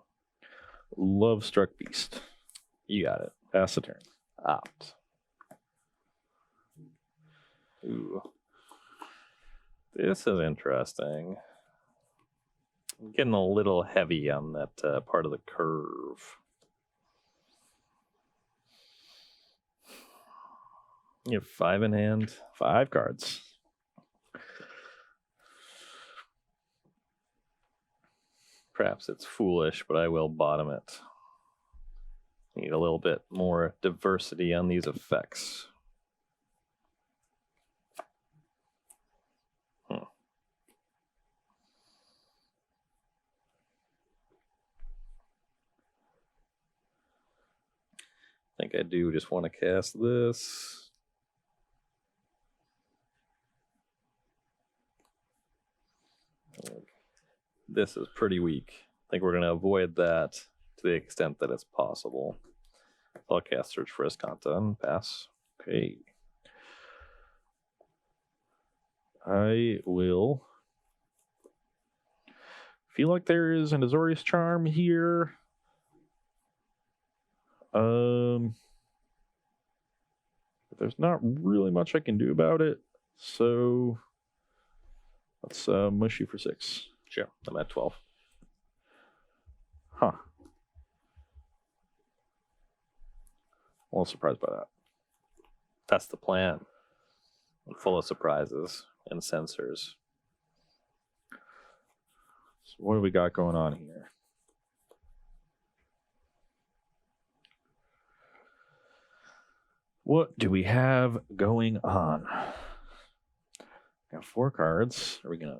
Speaker 1: Love Struck Beast.
Speaker 2: You got it.
Speaker 1: Pass the turn.
Speaker 2: Opt. Ooh. This is interesting. I'm getting a little heavy on that part of the curve. You have 5 in hand.
Speaker 1: 5 cards.
Speaker 2: Perhaps it's foolish, but I will bottom it. Need a little bit more diversity on these effects. I think I do just want to cast this. This is pretty weak. I think we're going to avoid that to the extent that it's possible. I'll cast Search for Escanta and pass.
Speaker 1: Okay. I will feel like there is an Azorius Charm here. There's not really much I can do about it, so let's mushy for 6.
Speaker 2: Sure, I'm at 12.
Speaker 1: Huh. A little surprised by that.
Speaker 2: That's the plan. I'm full of surprises and sensors.
Speaker 1: So what do we got going on here? What do we have going on? Got 4 cards. Are we gonna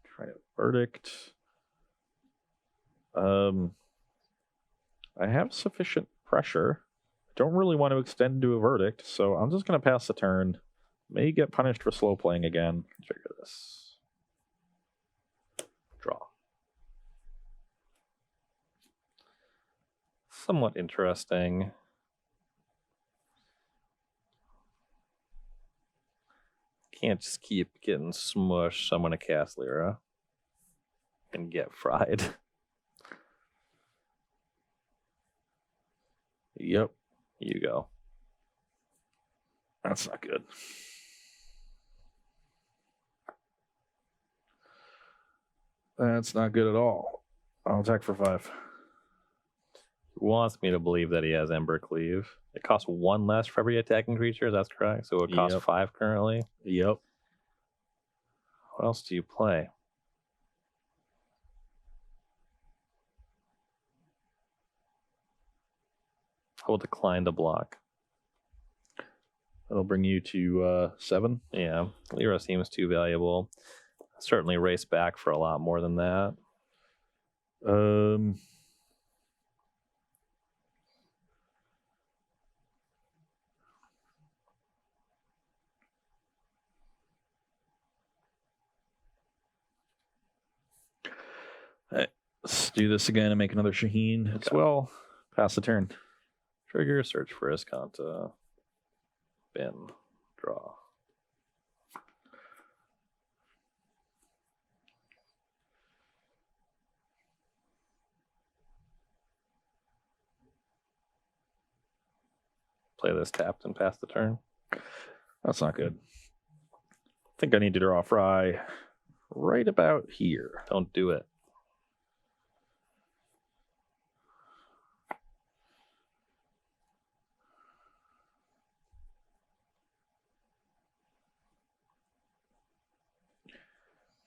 Speaker 1: try to verdict? I have sufficient pressure. Don't really want to extend to a verdict, so I'm just gonna pass the turn. May get punished for slow playing again. Figure this.
Speaker 2: somewhat interesting. Can't just keep getting smushed, so I'm going to cast Lyra and get fried.
Speaker 1: Yep.
Speaker 2: You go.
Speaker 1: That's not good. That's not good at all. I'll attack for 5.
Speaker 2: He wants me to believe that he has Ember Cleave. It costs 1 less for every attacking creature, that's correct. So it costs
Speaker 1: Yep.
Speaker 2: 5 currently.
Speaker 1: Yep.
Speaker 2: What else do you play? I will decline to block.
Speaker 1: That'll bring you to 7.
Speaker 2: Yeah, Lyra seems too valuable. Certainly race back for a lot more than that.
Speaker 1: Let's do this again and make another Shaheen as well. Pass the turn.
Speaker 2: Trigger, search for Iskanta. Bin, draw. Play this tapped and pass the turn.
Speaker 1: That's not good. I think I need to draw a Fry right about here.
Speaker 2: Don't do it.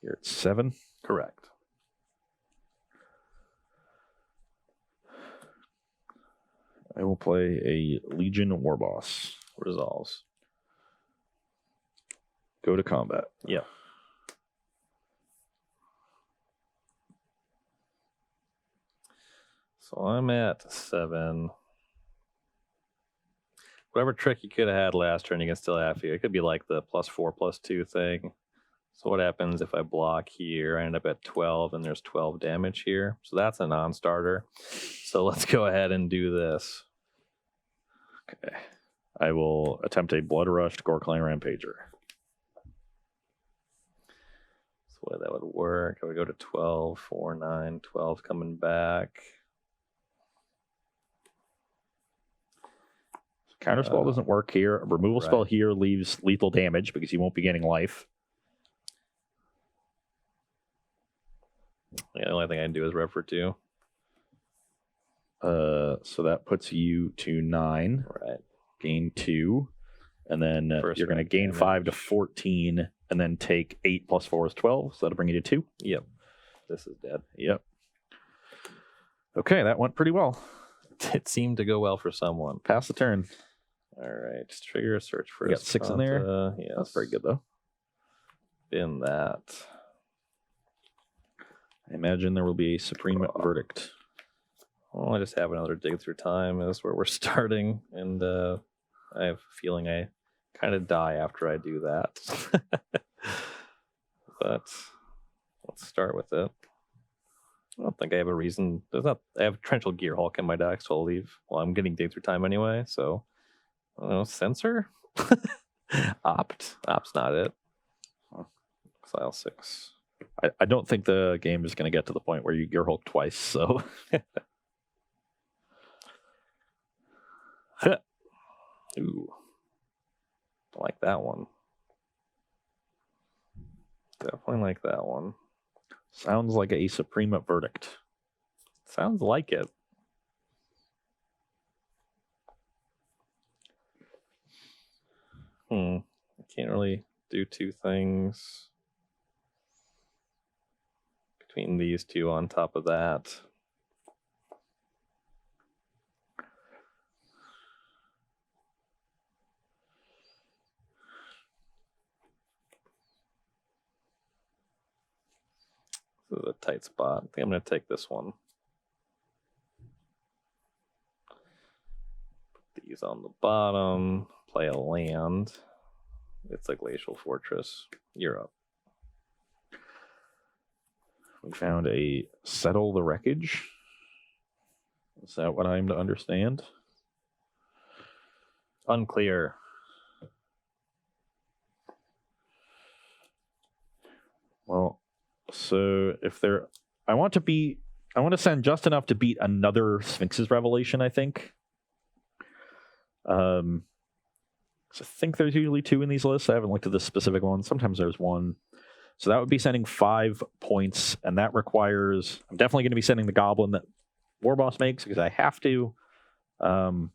Speaker 1: You're at 7.
Speaker 2: Correct.
Speaker 1: I will play a Legion War Boss.
Speaker 2: Resolves.
Speaker 1: Go to combat.
Speaker 2: Yep. So I'm at 7. Whatever trick you could have had last turn, you can still have here. It could be like the +4/+2 thing. So what happens if I block here? I end up at 12, and there's 12 damage here. So that's a non-starter. So let's go ahead and do this.
Speaker 1: Okay. I will attempt a Blood Rushed Gorkline Rampager.
Speaker 2: So the way that would work, I would go to 12, 4, 9, 12 coming back.
Speaker 1: Counterspell doesn't work here. A removal spell here leaves lethal damage because you won't be getting life.
Speaker 2: Yeah, the only thing I can do is rev for 2.
Speaker 1: So that puts you to 9.
Speaker 2: Right.
Speaker 1: Gain 2. And then
Speaker 2: First
Speaker 1: you're going to
Speaker 2: rank
Speaker 1: gain 5 to
Speaker 2: damage.
Speaker 1: 14. And then take 8 plus 4 is 12. So that'll bring you to 2.
Speaker 2: Yep. This is dead.
Speaker 1: Yep. Okay, that went pretty well.
Speaker 2: It seemed to go well for someone.
Speaker 1: Pass the turn.
Speaker 2: All right. Trigger a search for
Speaker 1: You got 6 in there.
Speaker 2: Yes.
Speaker 1: That's very good, though.
Speaker 2: In that.
Speaker 1: I imagine there will be a supreme verdict.
Speaker 2: Well, I just have another dig through time. That's where we're starting. And I have a feeling I kind of die after I do that. But let's start with it. I don't think I have a reason. I have Torrential Gearhulk in my deck, so I'll leave. Well, I'm getting dig through time anyway, so I don't know. Censor? Opt's not it. Exile 6.
Speaker 1: I don't think the game is going to get to the point where you Gear Hulk twice, so.
Speaker 2: Ooh. I like that one. Definitely like that one.
Speaker 1: Sounds like a supreme verdict.
Speaker 2: Sounds like it. I can't really do 2 things between these 2 on top of that. This is a tight spot. I think I'm going to take this one. Put these on the bottom. Play a land. It's a Glacial Fortress. You're up.
Speaker 1: We found a Settle the Wreckage Is that what I'm to understand?
Speaker 2: Unclear.
Speaker 1: Well, so if they're, I want to send just enough to beat another Sphinx's Revelation, I think. So I think there's usually 2 in these lists. I haven't looked at the specific one. Sometimes there's 1. So that would be sending 5 points, and that requires, I'm definitely going to be sending the Goblin that Warboss makes because I have to. And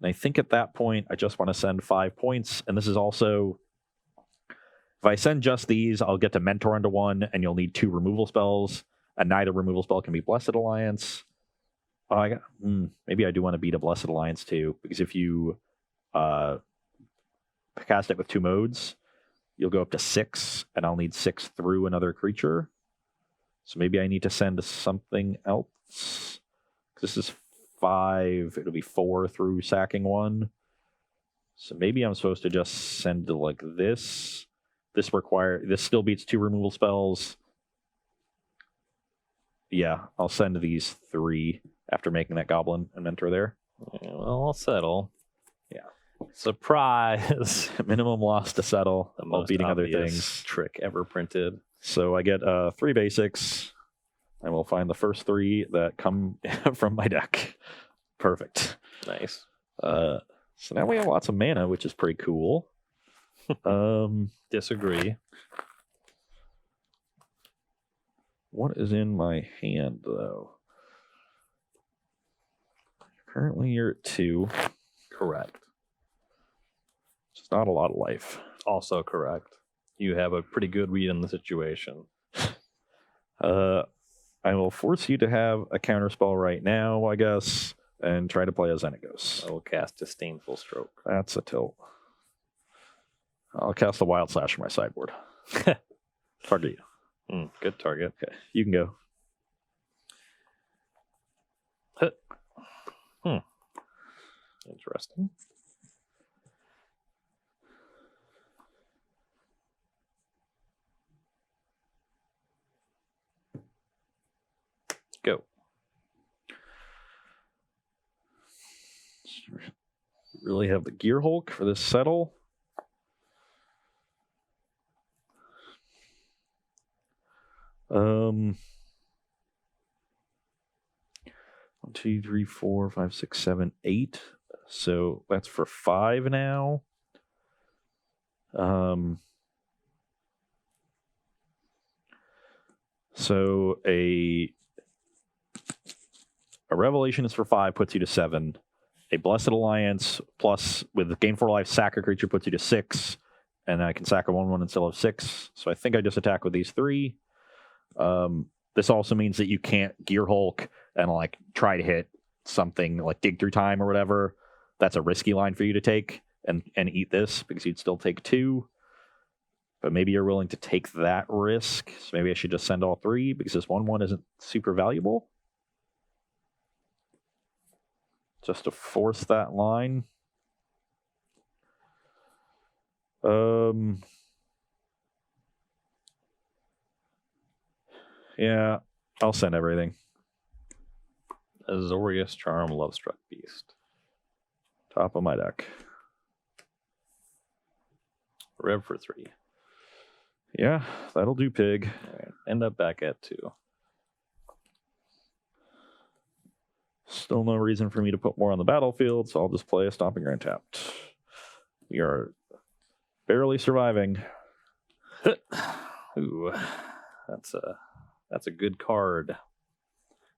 Speaker 1: I think at that point, I just want to send 5 points, and this is also, if I send just these, I'll get to Mentor into 1, and you'll need 2 removal spells, and neither removal spell can be Blessed Alliance. Oh, maybe I do want to beat a Blessed Alliance too, because if you cast it with 2 modes, you'll go up to 6, and I'll need 6 through another creature. So maybe I need to send something else. This is 5. It'll be 4 through sacking 1. So maybe I'm supposed to just send to like this. This still beats 2 removal spells. Yeah, I'll send these 3 after making that Goblin and Mentor there.
Speaker 2: Yeah, well, I'll settle.
Speaker 1: Yeah.
Speaker 2: Surprise!
Speaker 1: Minimum loss to settle
Speaker 2: The
Speaker 1: while
Speaker 2: most
Speaker 1: beating other
Speaker 2: obvious
Speaker 1: things.
Speaker 2: trick ever printed.
Speaker 1: So I get 3 basics. I will find the first 3 that come from my deck. Perfect.
Speaker 2: Nice.
Speaker 1: So now we have lots of mana, which is pretty cool.
Speaker 2: Disagree.
Speaker 1: What is in my hand, though? Currently, you're at 2.
Speaker 2: Correct.
Speaker 1: It's not a lot of life.
Speaker 2: Also correct. You have a pretty good read on the situation.
Speaker 1: I will force you to have a counterspell right now, I guess, and try to play a Xenagos.
Speaker 2: I will cast Disdainful Stroke.
Speaker 1: That's a tilt. I'll cast a Wild Slash from my sideboard. Target you.
Speaker 2: Good target.
Speaker 1: Okay, you can go.
Speaker 2: Interesting. Go.
Speaker 1: Really have the Gear Hulk for this settle. One, 2, 3, 4, 5, 6, 7, 8. So that's for 5 now. So a Revelation is for 5, puts you to 7. A Blessed Alliance plus with Gain 4 life, sack a creature puts you to 6. And I can sack a 1/1 and still have 6. So I think I just attack with these 3. This also means that you can't Gear Hulk and like try to hit something like Dig Through Time or whatever. That's a risky line for you to take and eat this because you'd still take 2. But maybe you're willing to take that risk. So maybe I should just send all 3 because this 1/1 isn't super valuable. Just to force that line. Yeah, I'll send everything.
Speaker 2: Azorius Charm, Lovestruck Beast.
Speaker 1: Top of my deck.
Speaker 2: Rev for 3.
Speaker 1: Yeah, that'll do, pig.
Speaker 2: All right. End up back at 2.
Speaker 1: Still no reason for me to put more on the battlefield, so I'll just play a Stomping Ground tapped. We are barely surviving.
Speaker 2: Ooh, that's a good card.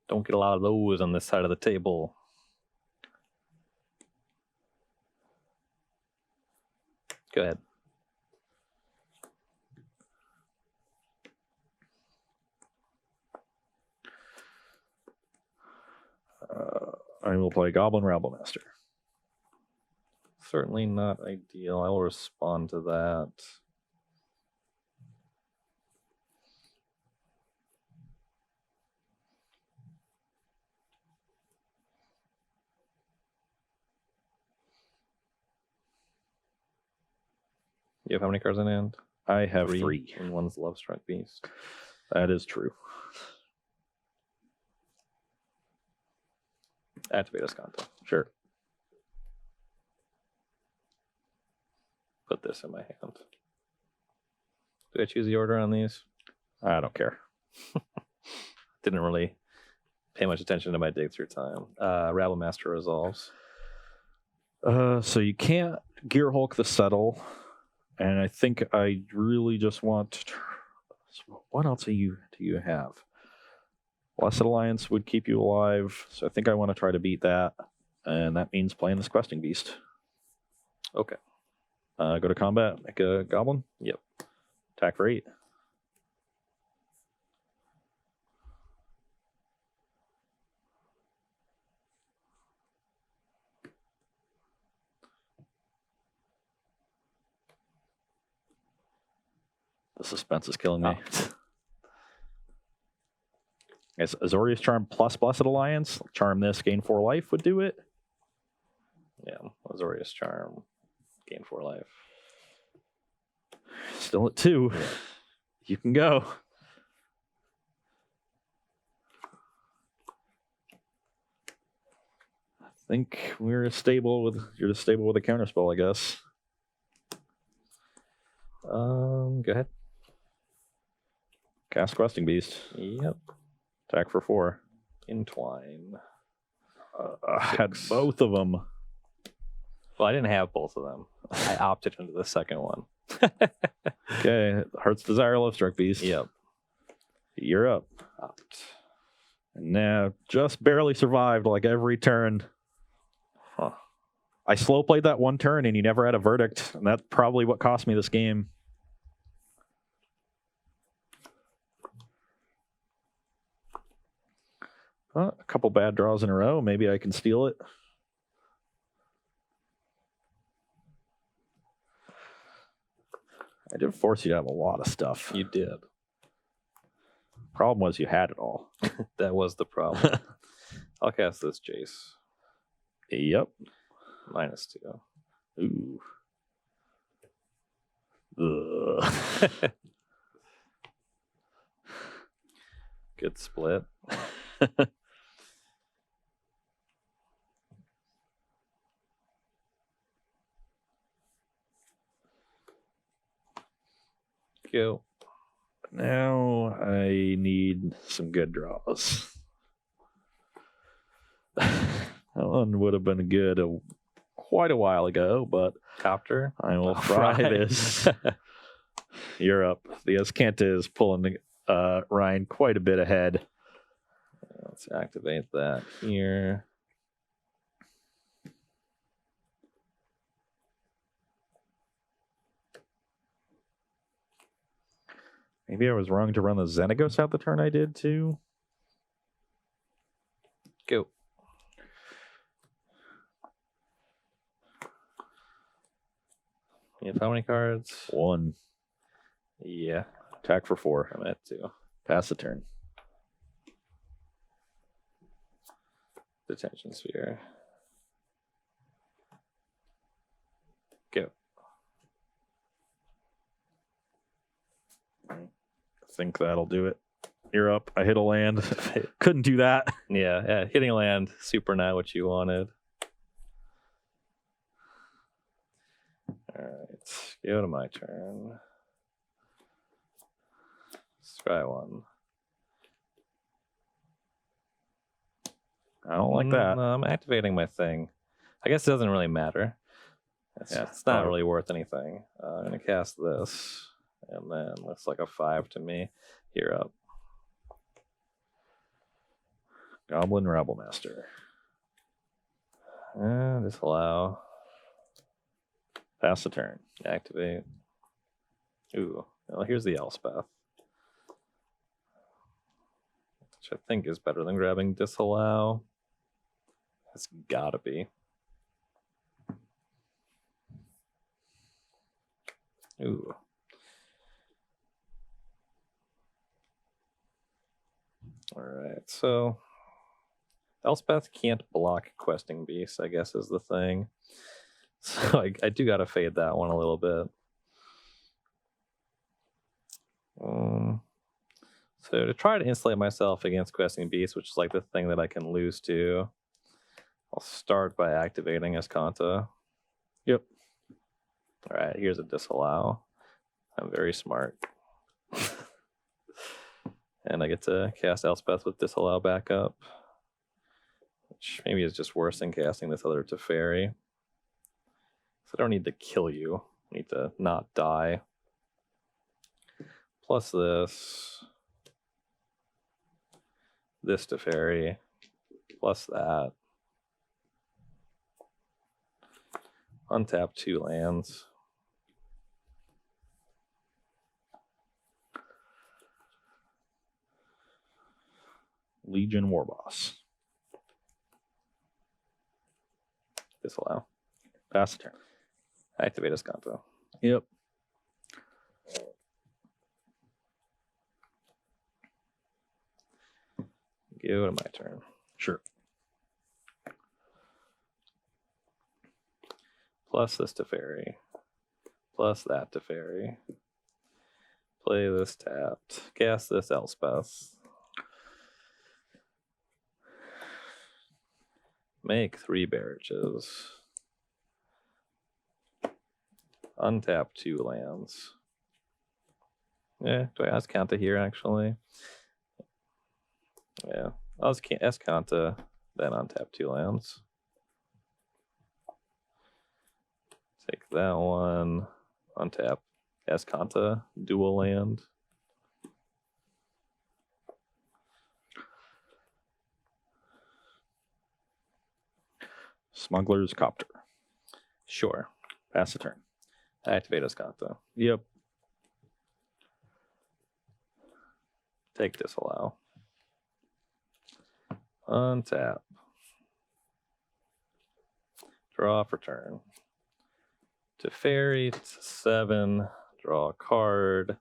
Speaker 2: Don't get a lot of those on this side of the table. Go ahead.
Speaker 1: I will play Goblin Rabblemaster.
Speaker 2: Certainly not ideal. I will respond to that. You have how many cards in hand?
Speaker 1: I have 3.
Speaker 2: And one's Lovestruck Beast.
Speaker 1: That is true.
Speaker 2: Activate Escanto.
Speaker 1: Sure.
Speaker 2: Put this in my hand. Do I choose the order on these?
Speaker 1: I don't care.
Speaker 2: Didn't really pay much attention to my dig through time. Rabble Master resolves.
Speaker 1: So you can't Gear Hulk the Settle, and I think I really just want. What else do you have? Blessed Alliance would keep you alive, so I think I want to try to beat that, and that means playing this Questing Beast.
Speaker 2: Okay.
Speaker 1: Go to combat, make a Goblin.
Speaker 2: Yep.
Speaker 1: Attack for 8. The suspense is killing me. Guess Azorius Charm plus Blessed Alliance. Charm this, gain 4 life would do it.
Speaker 2: Yeah, Azorius Charm, gain 4 life.
Speaker 1: Still at 2.
Speaker 2: Yeah.
Speaker 1: You can go. I think you're stable with a counterspell, I guess.
Speaker 2: Go ahead.
Speaker 1: Cast Questing Beast.
Speaker 2: Yep.
Speaker 1: Attack for 4.
Speaker 2: Entwine.
Speaker 1: I had both of them.
Speaker 2: Well, I didn't have both of them. I opted into the second one.
Speaker 1: Okay, Heart's Desire, Love Struck Beast.
Speaker 2: Yep.
Speaker 1: You're up.
Speaker 2: Opt.
Speaker 1: And now, just barely survived like every turn.
Speaker 2: Huh.
Speaker 1: I slow played that one turn and you never had a verdict, and that's probably what cost me this game. A couple bad draws in a row. Maybe I can steal it. I did force you to have a lot of stuff.
Speaker 2: You did.
Speaker 1: Problem was you had it all.
Speaker 2: That was the problem. I'll cast this Jace.
Speaker 1: Yep.
Speaker 2: -2.
Speaker 1: Ooh. Ugh.
Speaker 2: Good split. Go.
Speaker 1: Now I need some good draws. That one would have been good quite a while ago, but
Speaker 2: Copter.
Speaker 1: I will try this. You're up. The Escanta is pulling Ryan quite a bit ahead.
Speaker 2: Let's activate that here.
Speaker 1: Maybe I was wrong to run the Xenagos out the turn I did too.
Speaker 2: Go. You have how many cards?
Speaker 1: 1.
Speaker 2: Yeah,
Speaker 1: Attack for 4.
Speaker 2: I'm at 2.
Speaker 1: Pass the turn.
Speaker 2: Detention Sphere. Go.
Speaker 1: I think that'll do it. You're up. I hit a land. Couldn't do that.
Speaker 2: Yeah, hitting land, super not what you wanted. Alright, go to my turn. Let's try one.
Speaker 1: I don't like that.
Speaker 2: No, I'm activating my thing. I guess it doesn't really matter. It's not really worth anything. I'm going to cast this, and then looks like a 5 to me. You're up.
Speaker 1: Goblin Rabble Master.
Speaker 2: Disallow.
Speaker 1: Pass the turn.
Speaker 2: Activate. Ooh, well, here's the Elspeth, which I think is better than grabbing Disallow. It's gotta be. Ooh. Alright, so Elspeth can't block Questing Beast, I guess is the thing. So I do gotta fade that one a little bit. So to try to insulate myself against Questing Beast, which is like the thing that I can lose to, I'll start by activating Escanta.
Speaker 1: Yep.
Speaker 2: All right, here's a disallow. I'm very smart. And I get to cast Elspeth with disallow back up, which maybe is just worse than casting this other Teferi. So I don't need to kill you. I need to not die. Plus this Teferi, plus that. Untap 2 lands.
Speaker 1: Legion Warboss.
Speaker 2: Disallow.
Speaker 1: Pass the turn.
Speaker 2: Activate Escanto.
Speaker 1: Yep.
Speaker 2: Go to my turn.
Speaker 1: Sure.
Speaker 2: Plus this Teferi. Plus that Teferi. Play this tapped. Cast this Elspeth. Make 3 barrages. Untap 2 lands. Yeah, do I Escanta here actually? Yeah, I'll Escanta, then untap 2 lands. Take that one. Untap Escanta, dual land.
Speaker 1: Smuggler's Copter.
Speaker 2: Sure.
Speaker 1: Pass the turn.
Speaker 2: Activate Escanta.
Speaker 1: Yep.
Speaker 2: Take disallow. Untap. Draw for turn. Teferi to 7. Draw a card.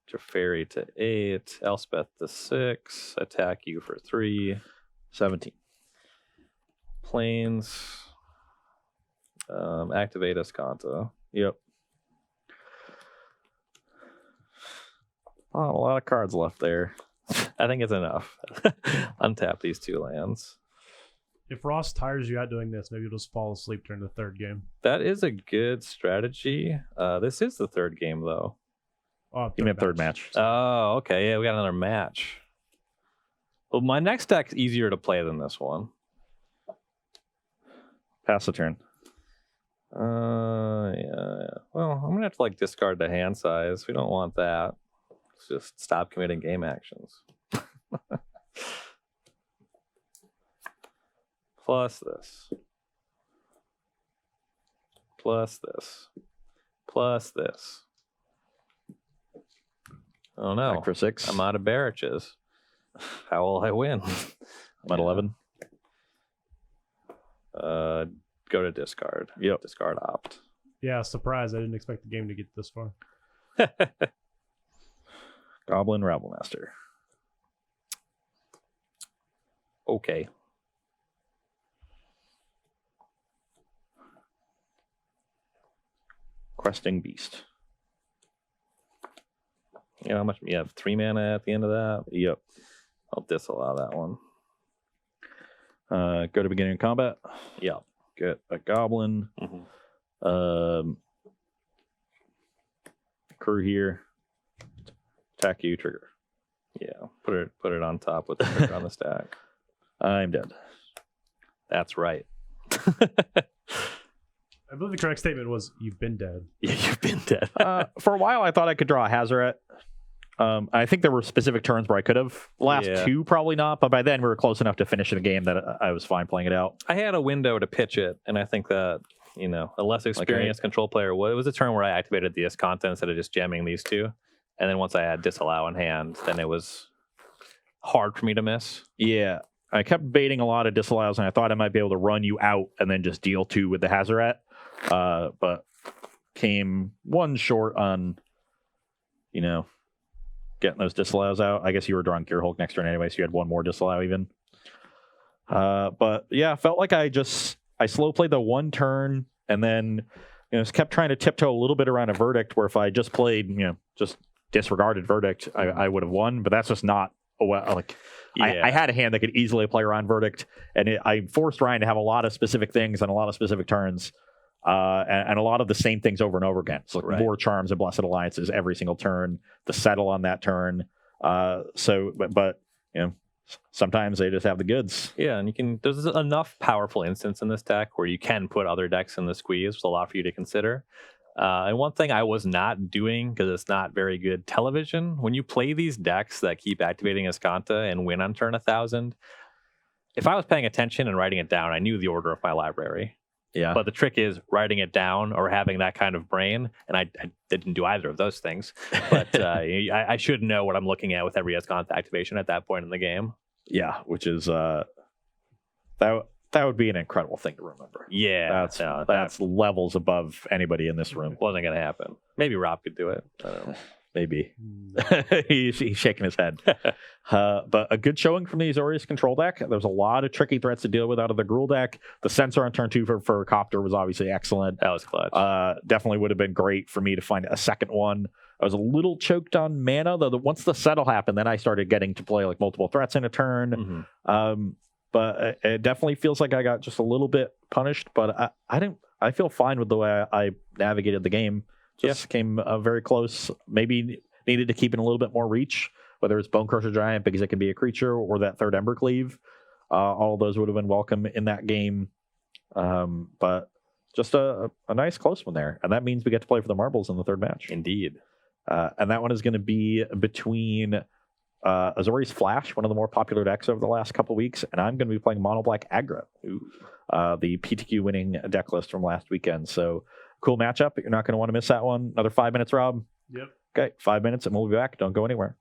Speaker 2: Teferi to 8. Elspeth to 6. Attack you for 3.
Speaker 1: 17.
Speaker 2: Planes. Activate Escanta.
Speaker 1: Yep.
Speaker 2: Oh, a lot of cards left there. I think it's enough. Untap these 2 lands.
Speaker 3: If Ross tires you out doing this, maybe you'll just fall asleep during the third game.
Speaker 2: That is a good strategy. This is the 3rd game, though.
Speaker 3: Oh,
Speaker 1: Give me a third match.
Speaker 2: Oh, okay. Yeah, we got another match. Well, my next deck's easier to play than this one.
Speaker 1: Pass the turn.
Speaker 2: Yeah. Well, I'm gonna have to like discard the hand size. We don't want that. Let's just stop committing game actions. Plus this. Plus this. Plus this. Oh no.
Speaker 1: Back for 6.
Speaker 2: I'm out of barrages. How will I win?
Speaker 1: I'm at 11.
Speaker 2: Go to discard.
Speaker 1: Yep.
Speaker 2: Discard opt.
Speaker 3: Yeah, surprise. I didn't expect the game to get this far.
Speaker 1: Goblin Rabblemaster.
Speaker 2: Okay.
Speaker 1: Questing Beast.
Speaker 2: You know how much you have? 3 mana at the end of that?
Speaker 1: Yep.
Speaker 2: I'll disallow that one.
Speaker 1: Go to beginning of combat.
Speaker 2: Yeah.
Speaker 1: Get a goblin. Crew here. Attack you, trigger.
Speaker 2: Yeah. Put it on top with the trigger on the stack.
Speaker 1: I'm dead.
Speaker 2: That's right.
Speaker 3: I believe the correct statement was, "You've been dead."
Speaker 2: Yeah, you've been dead.
Speaker 1: For a while, I thought I could draw a Hazoret. I think there were specific turns where I could have. Last 2, probably not, but by then we were close enough to finishing the game that I was fine playing it out.
Speaker 2: I had a window to pitch it, and I think that, a less experienced control player, it was a turn where I activated the Escanta instead of just jamming these 2. And then once I had disallow in hand, then it was hard for me to miss.
Speaker 1: Yeah. I kept baiting a lot of disallows, and I thought I might be able to run you out and then just deal 2 with the Hazoret. But came 1 short on, getting those disallows out. I guess you were drawing Gear Hulk next turn anyway, so you had 1 more disallow even. But yeah, felt like I slow played the 1 turn and then just kept trying to tiptoe a little bit around a verdict where if I just played, just disregarded verdict, I would have won. But that's just not like I had a hand that could easily play around Verdict, and I forced Ryan to have a lot of specific things and a lot of specific turns, and a lot of the same things over and over again. So like War Charms and Blessed Alliances every single turn, the settle on that turn. But you know, sometimes they just have the goods.
Speaker 2: Yeah, and there's enough powerful instants in this deck where you can put other decks in the squeeze. There's a lot for you to consider. And one thing I was not doing, because it's not very good television, when you play these decks that keep activating Escanta and win on turn 1,000, if I was paying attention and writing it down, I knew the order of my library.
Speaker 1: Yeah.
Speaker 2: But the trick is writing it down or having that kind of brain, and I didn't do either of those things. But I should know what I'm looking at with every Escanta activation at that point in the game.
Speaker 1: Yeah, which is that would be an incredible thing to remember.
Speaker 2: Yeah,
Speaker 1: that's levels above anybody in this room.
Speaker 2: Wasn't going to happen. Maybe Rob could do it. I don't know.
Speaker 1: Maybe. he's shaking his head. But a good showing from the Azorius control deck. There's a lot of tricky threats to deal with out of the Gruul deck. The sensor on turn 2 for Copter was obviously excellent.
Speaker 2: That was clutch.
Speaker 1: Definitely would have been great for me to find a second one. I was a little choked on mana, though. Once the settle happened, then I started getting to play like multiple threats in a turn. Mm-hmm. But it definitely feels like I got just a little bit punished. But I feel fine with the way I navigated the game. Just came very close. Maybe needed to keep in a little bit more reach, whether it's Bone Crusher Giant because it can be a creature, or that third Ember Cleave. All of those would have been welcome in that game. But just a nice close one there. And that means we get to play for the marbles in the third match.
Speaker 2: Indeed.
Speaker 1: And that one is going to be between Azorius Flash, one of the more popular decks over the last couple weeks, and I'm going to be playing Mono Black Aggro, the PTQ winning deck list from last weekend. So cool matchup. You're not going to want to miss that one. Another 5 minutes, Rob.
Speaker 3: Yep.
Speaker 1: Okay, 5 minutes, and we'll be back. Don't go anywhere.